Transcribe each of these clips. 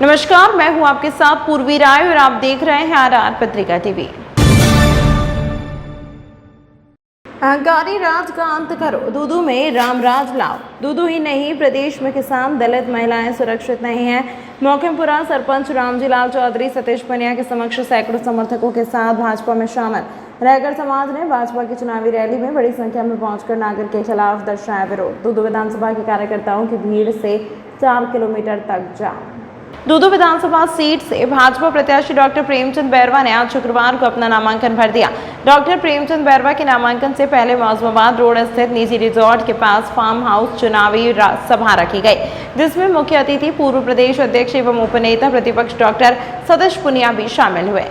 नमस्कार, मैं हूं आपके साथ पूर्वी राय और आप देख रहे हैं आर पत्रिका टीवी। अहंकारी राज का अंत करो, दूदू में राम राज लाओ। दूदू ही नहीं, प्रदेश में किसान, दलित, महिलाएं सुरक्षित नहीं हैं। मौकेमपुरा सरपंच रामजी लाल चौधरी सतीश पुनिया के समक्ष सैकड़ों समर्थकों के साथ भाजपा में शामिल रैगर समाज ने भाजपा की चुनावी रैली में बड़ी संख्या में पहुंचकर नागर के खिलाफ दर्शाया विरोध। दूदू विधानसभा के कार्यकर्ताओं की भीड़ से 4 किलोमीटर तक जाम। दूदू विधानसभा सीट से भाजपा प्रत्याशी डॉक्टर प्रेमचंद बैरवा ने आज शुक्रवार को अपना नामांकन भर दिया। डॉक्टर प्रेमचंद बैरवा के नामांकन से पहले मौजूमाबाद रोड स्थित निजी रिजॉर्ट के पास फार्म हाउस चुनावी सभा रखी गई, जिसमें मुख्य अतिथि पूर्व प्रदेश अध्यक्ष एवं उपनेता प्रतिपक्ष डॉक्टर सतीश पुनिया भी शामिल हुए।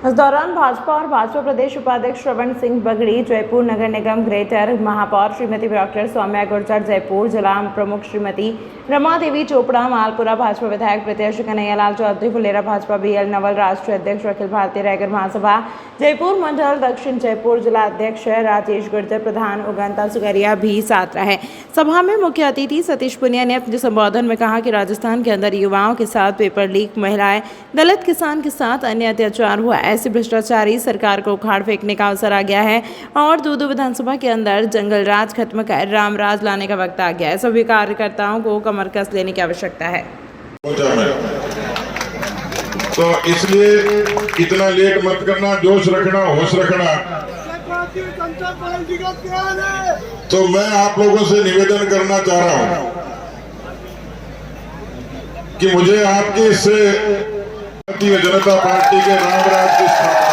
इस दौरान भाजपा और भाजपा प्रदेश उपाध्यक्ष श्रवण सिंह बगड़ी जयपुर, नगर निगम ग्रेटर महापौर श्रीमती डॉक्टर सौम्या गुर्जर जयपुर, जिला प्रमुख श्रीमती रमा देवी चोपड़ा मालपुरा, भाजपा विधायक प्रत्याशी कन्हैयालाल चौधरी फुलेरा, भाजपा बीएल नवल, राष्ट्रीय अध्यक्ष अखिल भारतीय रैगर महासभा जयपुर मंडल दक्षिण जयपुर, जिला अध्यक्ष राजेश गुर्जर, प्रधान उगंता सुगरिया भी साथ रहे। सभा में मुख्य अतिथि सतीश पुनिया ने अपने संबोधन में कहा कि राजस्थान के अंदर युवाओं के साथ पेपर लीक, महिलाएं, दलित किसान के साथ अन्य अत्याचार हुआ। ऐसे भ्रष्टाचारी सरकार को उखाड़ फेंकने का अवसर आ गया है और दूदू विधानसभा के अंदर जंगल राज खत्म कर राम राज लाने का वक्त आ गया है। सभी कार्यकर्ताओं को कमर कस लेने की आवश्यकता है। तो इसलिए इतना लेट मत करना, जोश रखना, होश रखना। तो मैं आप लोगों से निवेदन करना चाह रहा हूं कि मुझे आपके इससे भारतीय जनता पार्टी के रामराज की स्थापना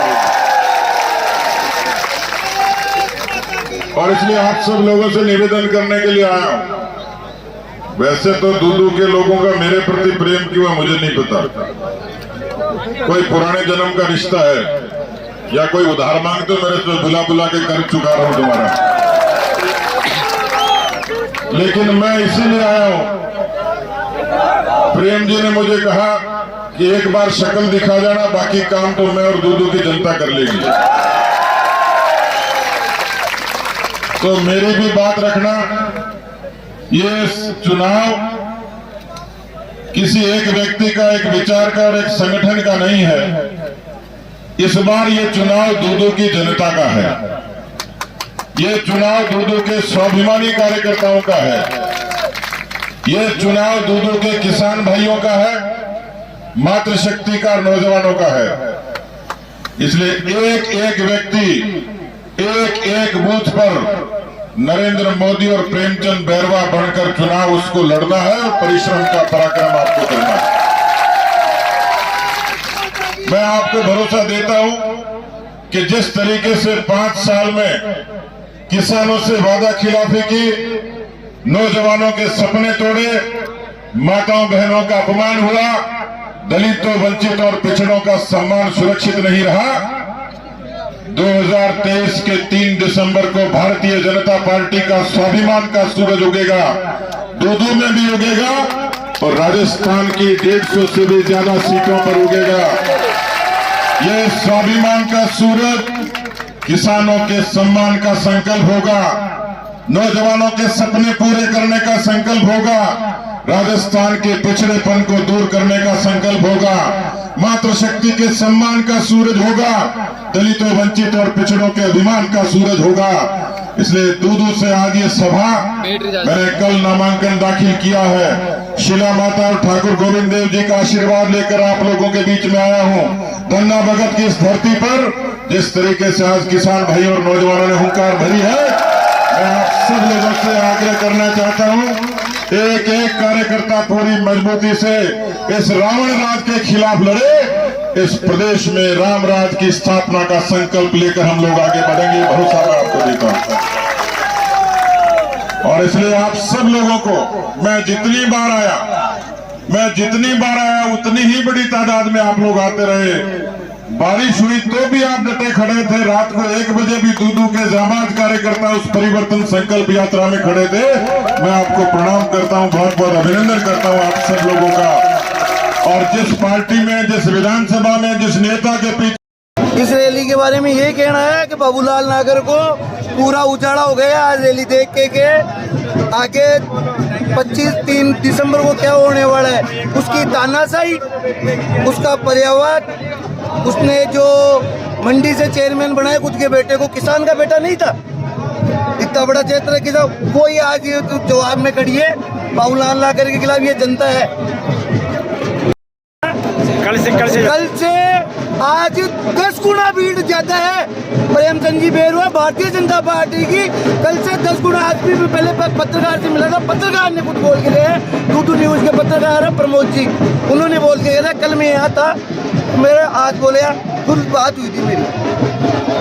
होगी और इसलिए आप सब लोगों से निवेदन करने के लिए आया हूं। वैसे तो दूदू के लोगों का मेरे प्रति प्रेम क्यों है मुझे नहीं पता, कोई पुराने जन्म का रिश्ता है या कोई उधार मांगते हो मेरे से बुला बुला के कर चुका रहा हूं तुम्हारा, लेकिन मैं इसीलिए आया हूं। प्रेम जी ने मुझे कहा कि एक बार शक्ल दिखा जाना, बाकी काम तो मैं और दूदू की जनता कर लेगी। तो मेरी भी बात रखना, ये चुनाव किसी एक व्यक्ति का, एक विचार का और एक संगठन का नहीं है। इस बार ये चुनाव दूदू की जनता का है। ये चुनाव दूदू के स्वाभिमानी कार्यकर्ताओं का है। ये चुनाव दूदू के किसान भाइयों का है, मातृशक्ति का, नौजवानों का है। इसलिए एक एक व्यक्ति, एक एक बूथ पर नरेंद्र मोदी और प्रेमचंद बैरवा बनकर चुनाव उसको लड़ना है और परिश्रम का पराक्रम आपको करना है। मैं आपको भरोसा देता हूं कि जिस तरीके से 5 साल में किसानों से वादा खिलाफी की, नौजवानों के सपने तोड़े, माताओं बहनों का अपमान हुआ, दलितों, वंचित और पिछड़ों का सम्मान सुरक्षित नहीं रहा, 2023 के 3 दिसंबर को भारतीय जनता पार्टी का स्वाभिमान का सूरज उगेगा, दूदू में भी उगेगा और राजस्थान की 150 से भी ज्यादा सीटों पर उगेगा। ये स्वाभिमान का सूरज किसानों के सम्मान का संकल्प होगा, नौजवानों के सपने पूरे करने का संकल्प होगा, राजस्थान के पिछड़ेपन को दूर करने का संकल्प होगा, मातृशक्ति के सम्मान का सूरज होगा, दलितों, वंचित और पिछड़ों के अभिमान का सूरज होगा। इसलिए दूदू से आज ये सभा, मैंने कल नामांकन दाखिल किया है। शिला माता और ठाकुर गोविंद देव जी का आशीर्वाद लेकर आप लोगों के बीच में आया हूँ। धन्ना भगत की इस धरती पर जिस तरीके से आज किसान भाई और नौजवानों ने हुंकार भरी है, मैं आप सब लोगों से आग्रह करना चाहता हूँ, एक एक कार्यकर्ता पूरी मजबूती से इस रावण राज के खिलाफ लड़े। इस प्रदेश में राम राज की स्थापना का संकल्प लेकर हम लोग आगे बढ़ेंगे, भरोसा मैं आपको देता हूं। और इसलिए आप सब लोगों को मैं जितनी बार आया उतनी ही बड़ी तादाद में आप लोग आते रहे। बारिश हुई तो भी आप डटे खड़े थे, रात को 1 बजे भी दूदू के जाबाज कार्यकर्ता उस परिवर्तन संकल्प यात्रा में खड़े थे। मैं आपको प्रणाम करता हूं, बहुत बहुत अभिनंदन करता हूं आप सब लोगों का। और जिस पार्टी में, जिस विधानसभा में, जिस नेता के पीछे इस रैली के बारे में ये कहना है कि बाबूलाल नागर को पूरा उजाड़ा हो गया आज रैली देख के आगे 25-3 दिसंबर को क्या होने वाला है, उसकी तानाशाही, उसका पर्यावरण, उसने जो मंडी से चेयरमैन बनाया खुद के बेटे को, किसान का बेटा नहीं था, इतना बड़ा क्षेत्र की कोई आज ये तो जवाब में खड़ी है बाबूलाल नागर के खिलाफ। ये जनता है कल से आज 10 गुना भीड़ ज्यादा है प्रेमचंद जी बैरवा भारतीय जनता पार्टी की। कल से 10 गुना। आज भी पहले पत्रकार से मिला था, पत्रकार ने कुछ बोल के गए, दूधू न्यूज के पत्रकार है प्रमोद जी, उन्होंने बोल के गया कल मैं यहाँ था, मेरे आज बोले खुद बात हुई थी मेरी,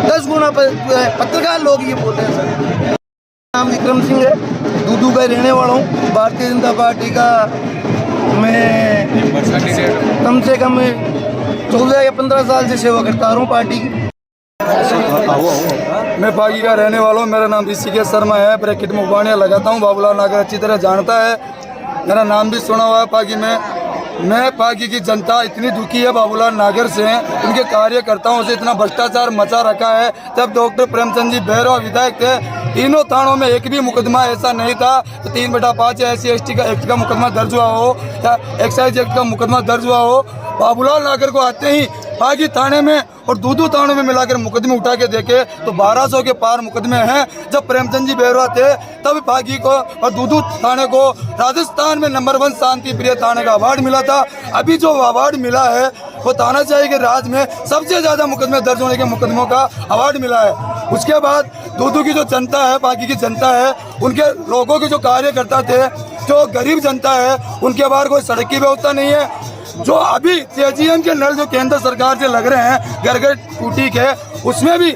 10 गुना पत्रकार लोग ये बोल रहे हैं। सर नाम विक्रम सिंह है, दूधू का रहने वाला हूँ, भारतीय जनता पार्टी का मैं कम से कम 14 या 15 साल से सेवा करता रहा हूँ पार्टी की। मैं पागी का रहने वाला हूँ, मेरा नाम ऋषिकेश शर्मा है, ब्रैकेट में उबानिया लगाता हूँ। बाबूलाल नागर अच्छी तरह जानता है, मेरा नाम भी सुना हुआ है पागी में। मैं पागी की जनता इतनी दुखी है बाबूलाल नागर से, उनके कार्यकर्ताओं से इतना भ्रष्टाचार मचा रखा है। जब डॉक्टर प्रेमचंद जी बैरवा विधायक थे, तीनों थानों में एक भी मुकदमा ऐसा नहीं था तो 3/5 या SC/ST का एक्ट का मुकदमा दर्ज हुआ हो या एक्साइज एक्ट का मुकदमा दर्ज हुआ हो। बाबूलाल नागर को आते ही पागी थाने में और दूधू थानों में मिलाकर मुकदमे उठा के देखे तो 1200 के पार मुकदमे हैं। जब प्रेमचंद जी बैरवा थे तब पागी को और दूधू थाने को राजस्थान में नंबर 1 शांति प्रिय थाने का अवार्ड मिला था। अभी जो अवार्ड मिला है वो तानाशाही के राज में सबसे ज्यादा मुकदमे दर्ज होने के मुकदमों का अवार्ड मिला है। उसके बाद दूधू की जो जनता है, पागी की जनता है, उनके लोगों के जो कार्यकर्ता थे, जो गरीब जनता है, उनके बाहर कोई सड़क की व्यवस्था नहीं है। जो अभी CGM के नल जो केंद्र सरकार से लग रहे हैं घर घर टूटी के, उसमें भी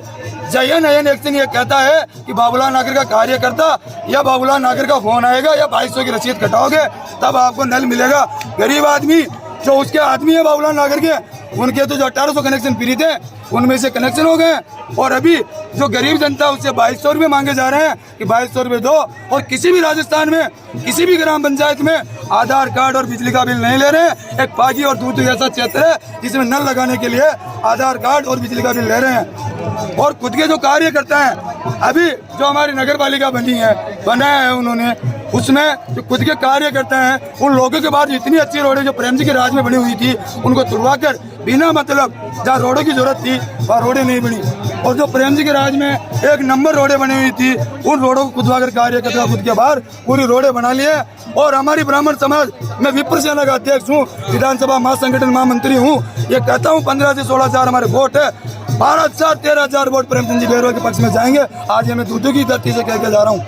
जयन अयन एक्शन ये कहता है कि बाबूलाल नागर का कार्यकर्ता या बाबूलाल नागर का फोन आएगा या 2200 की रसीद कटाओगे तब आपको नल मिलेगा। गरीब आदमी जो उसके आदमी है बाबूलाल नागर के, उनके तो जो 1800 कनेक्शन फ्री थे उनमें से कनेक्शन हो गए और अभी जो गरीब जनता उससे 2200 रुपये मांगे जा रहे हैं कि 2200 रुपये दो। और किसी भी राजस्थान में किसी भी ग्राम पंचायत में आधार कार्ड और बिजली का बिल नहीं ले रहे हैं। एक पागी और दूधू ऐसा क्षेत्र है जिसमें नल लगाने के लिए आधार कार्ड और बिजली का बिल ले रहे हैं। और खुद के जो कार्यकर्ता हैं, अभी जो हमारी नगर पालिका बनाया है उन्होंने, उसमें जो खुद के कार्यकर्ता हैं उन लोगों के बाद इतनी अच्छी रोडें जो प्रेम जी के राज में बनी हुई थी उनको तुड़वा कर बिना मतलब जहाँ रोडों की जरूरत थी वहाँ रोडें नहीं बनी। और जो प्रेम जी के राज में 1 नंबर रोडें बनी हुई थी उन रोडों को खुदवा कर कार्यकर्ता खुद के बाहर पूरी रोडें बना लिए। और हमारी ब्राह्मण समाज, मैं विप्र सेना का अध्यक्ष हूँ, विधानसभा महासंगठन महामंत्री हूँ, ये कहता हूँ 15 से 16 हजार हमारे वोट है, 12,000-13,000 वोट प्रेमचंद जी बैरवा के पक्ष में जाएंगे। आज ये मैं दूधू की धरती से कह के जा रहा हूँ।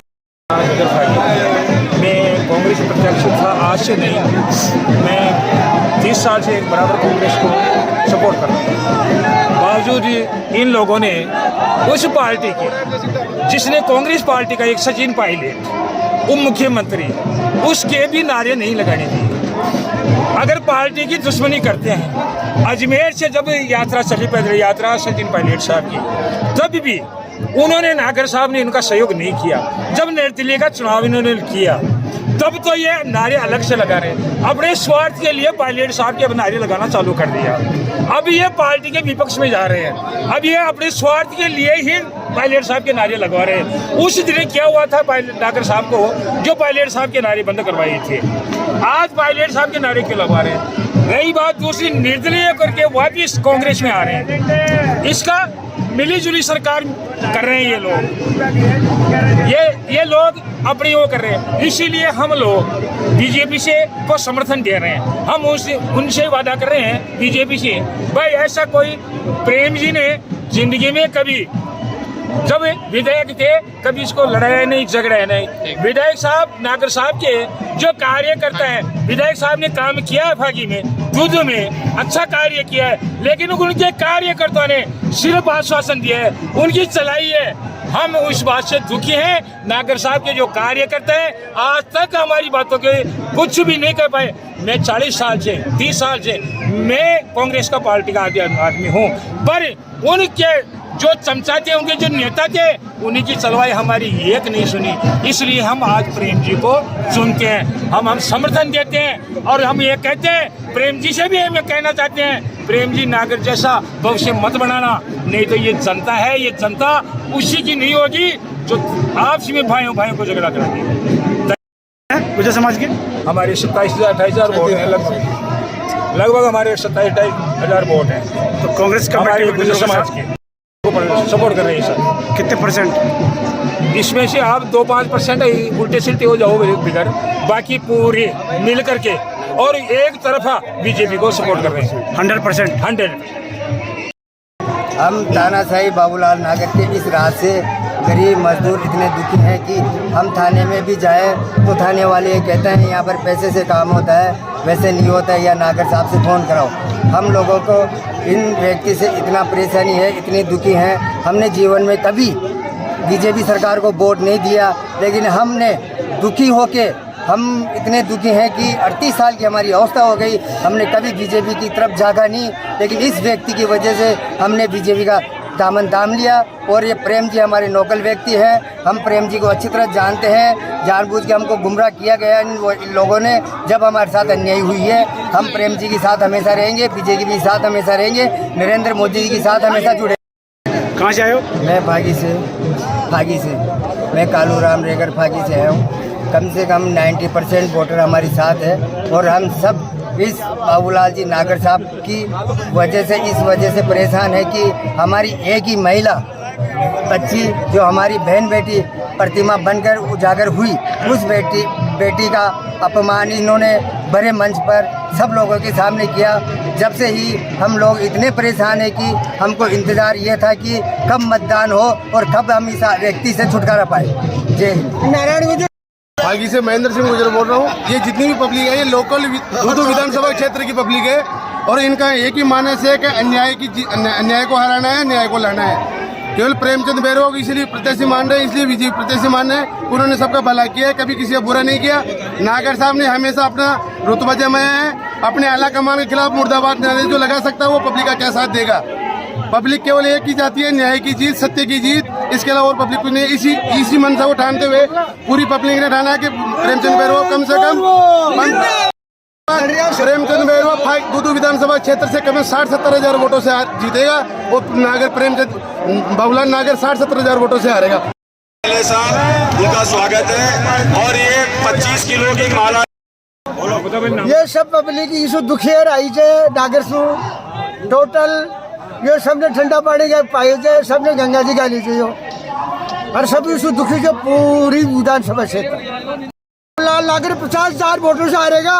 मैं कांग्रेस प्रत्याशी था, आज से नहीं, मैं 30 साल से बराबर कांग्रेस को सपोर्ट कर रहा हूँ। बावजूद इन लोगों ने उस पार्टी के जिसने कांग्रेस पार्टी का एक सचिन पायलट उप मुख्यमंत्री, उसके भी नारे नहीं लगाने दिए। अगर पार्टी की दुश्मनी करते हैं, अजमेर से जब यात्रा चली, पैदल यात्रा सचिन पायलट साहब की, तब भी उन्होंने नागर साहब ने उनका सहयोग नहीं किया। जब निर्दलीय का चुनाव इन्होंने किया तब तो ये नारे अलग से लगा रहे, अपने स्वार्थ के लिए पायलट साहब के अब नारे लगाना चालू कर दिया। अब ये पार्टी के विपक्ष में जा रहे हैं, अब ये अपने स्वार्थ के लिए ही पायलट साहब के नारे लगवा रहे हैं। उस दिन क्या हुआ था पायलट नागर साहब को, जो पायलट साहब के नारे बंद करवाए थे, आज पायलट साहब के नारे क्यों लगवा रहे हैं? रही बात दूसरी, निर्दलीय करके वापिस कांग्रेस में आ रहे हैं, इसका मिली जुली सरकार कर रहे हैं ये लोग, ये लोग अपनी वो कर रहे हैं। इसीलिए हम लोग बीजेपी से को समर्थन दे रहे हैं। हम उनसे वादा कर रहे हैं बीजेपी से, भाई ऐसा कोई प्रेम जी ने जिंदगी में कभी जब विधायक थे कभी इसको लड़ाया नहीं, झगड़ाया नहीं। विधायक साहब नागर साहब के जो कार्यकर्ता है, विधायक साहब ने काम किया है फागी में, दूधू में अच्छा कार्य किया है, लेकिन उनके कार्यकर्ताओं ने सिर्फ आश्वासन दिया है, उनकी चलाई है। हम उस बात से दुखी हैं। नागर साहब के जो कार्यकर्ता हैं आज तक हमारी बातों के कुछ भी नहीं कर पाए। मैं 40 साल से 30 साल से मैं कांग्रेस का पार्टी का आदमी हूँ, पर उनके जो चमचा थे, उनके जो नेता थे, उन्हीं की चलवाई हमारी एक नहीं सुनी। इसलिए हम आज प्रेम जी को चुनते हैं, हम समर्थन देते हैं। और हम ये कहते हैं, प्रेम जी से भी हम कहना चाहते हैं, प्रेम जी नागर जैसा भविष्य मत बनाना, नहीं तो ये जनता है, ये जनता उसी की नहीं होगी जो आपसी में भाइयों को झगड़ा कराती है। गुर्जर समाज के हमारे 27,000-28,000 वोट हैं लगभग हमारे 27,000-28,000 वोट हैं। तो कांग्रेस का हमारे गुर्जर समाज के सपोर्ट कर रहे हैं सर। कितने परसेंट? इसमें से आप 2-5% ही उल्टे सिल्टे हो जाओगे बिगड़, बाकी पूरे मिल करके और एक तरफा बीजेपी को सपोर्ट कर रहे हैं 100%। 100%। हम तानाशाही बाबूलाल नागर के इस राज से गरीब मजदूर इतने दुखी हैं कि हम थाने में भी जाएं तो थाने वाले ये कहते हैं यहाँ पर पैसे से काम होता है, वैसे नहीं होता है, या नागर साहब से फ़ोन कराओ। हम लोगों को इन व्यक्ति से इतना परेशानी है, इतने दुखी हैं। हमने जीवन में कभी बीजेपी सरकार को वोट नहीं दिया, लेकिन हमने दुखी होके हम इतने दुखी हैं कि 38 साल की हमारी अवस्था हो गई, हमने कभी बीजेपी की तरफ झाँका नहीं, लेकिन इस व्यक्ति की वजह से हमने बीजेपी का दामन थाम लिया। और ये प्रेम जी हमारे लोकल व्यक्ति हैं, हम प्रेम जी को अच्छी तरह जानते हैं, जानबूझ के हमको गुमराह किया गया इन लोगों ने। जब हमारे साथ अन्याय हुई है, हम प्रेम जी के साथ हमेशा रहेंगे, बीजेपी के साथ हमेशा रहेंगे, नरेंद्र मोदी जी के साथ हमेशा जुड़े। कहाँ से आए हो? मैं फागी से मैं कालू राम रेगर फागी से आया हूँ। कम से कम 90% वोटर हमारे साथ है और हम सब इस बाबूलाल जी नागर साहब की वजह से इस वजह से परेशान है कि हमारी एक ही महिला बच्ची जो हमारी बहन बेटी प्रतिमा बनकर उजागर हुई, उस बेटी का अपमान इन्होंने बड़े मंच पर सब लोगों के सामने किया। जब से ही हम लोग इतने परेशान हैं कि हमको इंतज़ार ये था कि कब मतदान हो और कब हम इस व्यक्ति से छुटकारा पाए। जय हिंद। नारायण गुर्जर बागी से महेंद्र सिंह गुर्जर बोल रहा हूँ। ये जितनी भी पब्लिक है, ये लोकल दूदू विधानसभा क्षेत्र की पब्लिक है और इनका एक ही मानस है कि अन्याय को हराना है, न्याय को लाना है। केवल प्रेमचंद बैरवा को इसलिए प्रत्याशी मान रहे हैं, इसलिए बीजेपी प्रत्याशी मान रहे हैं। उन्होंने सबका भला किया है, कभी किसी का बुरा नहीं किया। नागर साहब ने हमेशा अपना रुतबा जमाया है। अपने आला कमान के खिलाफ मुर्दाबाद नारे जो लगा सकता है, वो पब्लिक का क्या साथ देगा। पब्लिक केवल एक ही चाहती है, न्याय की जीत, सत्य की जीत, इसके अलावा और पब्लिक कुछ नहीं। इसी मंशा को ठानते हुए पूरी पब्लिक ने ठाना कि प्रेमचंद बैरवा कम से कम प्रेमचंद बैरवा दूदू विधानसभा क्षेत्र से कम 60-70 हजार वोटों से जीतेगा और नागर प्रेमचंद बाबूलाल नागर 60-70 हजार वोटों से हारेगा। उनका स्वागत है और ये 25 किलो की माला। ये सब पब्लिक इशू दुखियर आई जे नागर सु टोटल ये सबने ठंडा पानी के पाए जे, सबने गंगा जी का लीजिए और सब इशू दुखी जो पूरी विधानसभा क्षेत्र लाल नागर 50,000 वोटों से हारेगा।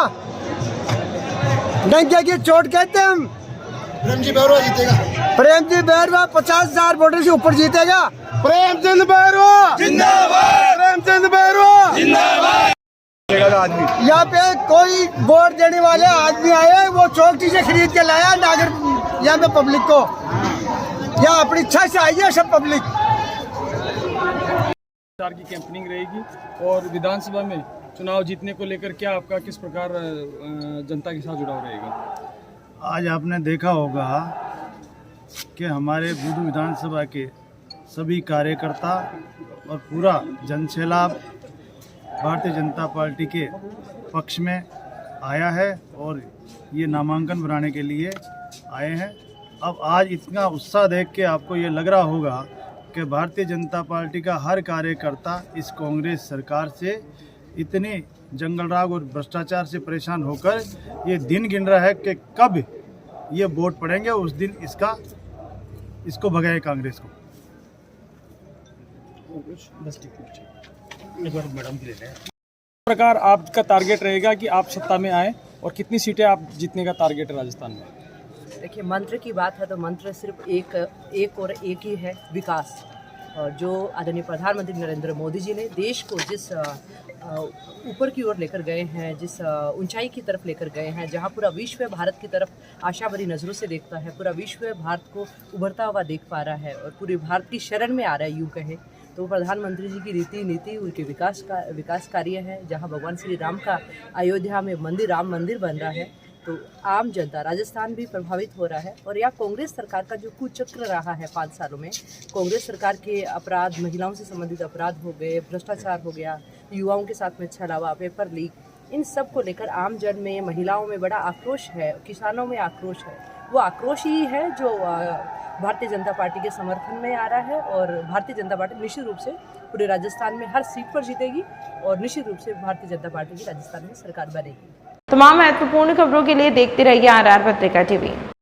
डंके की चोट कहते हैं हम। प्रेमचंद बैरवा जीतेगा। प्रेमचंद बैरवा 50,000 वोटों से ऊपर जीतेगा। प्रेमचंद बैरवा जिंदाबाद। प्रेमचंद बैरवा जिंदाबाद। यहाँ पे कोई वोट देने वाले आदमी आए, वो चौकटी से खरीद के लाया नागर यहाँ पे पब्लिक को, यहाँ अपनी इच्छा से आई है सब पब्लिक। सरकार की कैंपेनिंग रहेगी और विधानसभा में चुनाव जीतने को लेकर क्या आपका किस प्रकार जनता के साथ जुड़ाव रहेगा? आज आपने देखा होगा कि हमारे दूदू विधानसभा के सभी कार्यकर्ता और पूरा जनसैलाब भारतीय जनता पार्टी के पक्ष में आया है और ये नामांकन बनाने के लिए आए हैं। अब आज इतना उत्साह देख के आपको ये लग रहा होगा कि भारतीय जनता पार्टी का हर कार्यकर्ता इस कांग्रेस सरकार से इतने जंगल राग और भ्रष्टाचार से परेशान होकर ये दिन गिन रहा है कि कब ये वोट पड़ेंगे, उस दिन इसको भगाए कांग्रेस को। एक बार मैडम के लिए प्रकार आपका टारगेट रहेगा कि आप सत्ता में आए और कितनी सीटें आप जीतने का टारगेट है राजस्थान में? देखिए, मंत्र की बात है तो मंत्र सिर्फ एक और एक ही है, विकास। और जो आदरणीय प्रधानमंत्री नरेंद्र मोदी जी ने देश को जिस ऊपर की ओर लेकर गए हैं, जिस ऊंचाई की तरफ लेकर गए हैं, जहां पूरा विश्व भारत की तरफ आशा भरी नज़रों से देखता है, पूरा विश्व भारत को उभरता हुआ देख पा रहा है और पूरे भारत की शरण में आ रहा है यूँ कहें तो प्रधानमंत्री जी की रीति नीति उनके विकास कार्य है। जहां भगवान श्री राम का अयोध्या में राम मंदिर बन रहा है, तो आम जनता राजस्थान भी प्रभावित हो रहा है। और यहाँ कांग्रेस सरकार का जो कुचक्र रहा है 5 सालों में, कांग्रेस सरकार के अपराध, महिलाओं से संबंधित अपराध हो गए, भ्रष्टाचार हो गया, युवाओं के साथ में छलावा, पेपर लीक, इन सब को लेकर आम जन में, महिलाओं में बड़ा आक्रोश है, किसानों में आक्रोश है। वो आक्रोश ही है जो भारतीय जनता पार्टी के समर्थन में आ रहा है और भारतीय जनता पार्टी निश्चित रूप से पूरे राजस्थान में हर सीट पर जीतेगी और निश्चित रूप से भारतीय जनता पार्टी की राजस्थान में सरकार बनेगी। तमाम महत्वपूर्ण खबरों के लिए देखते रहिए RR पत्रिका TV।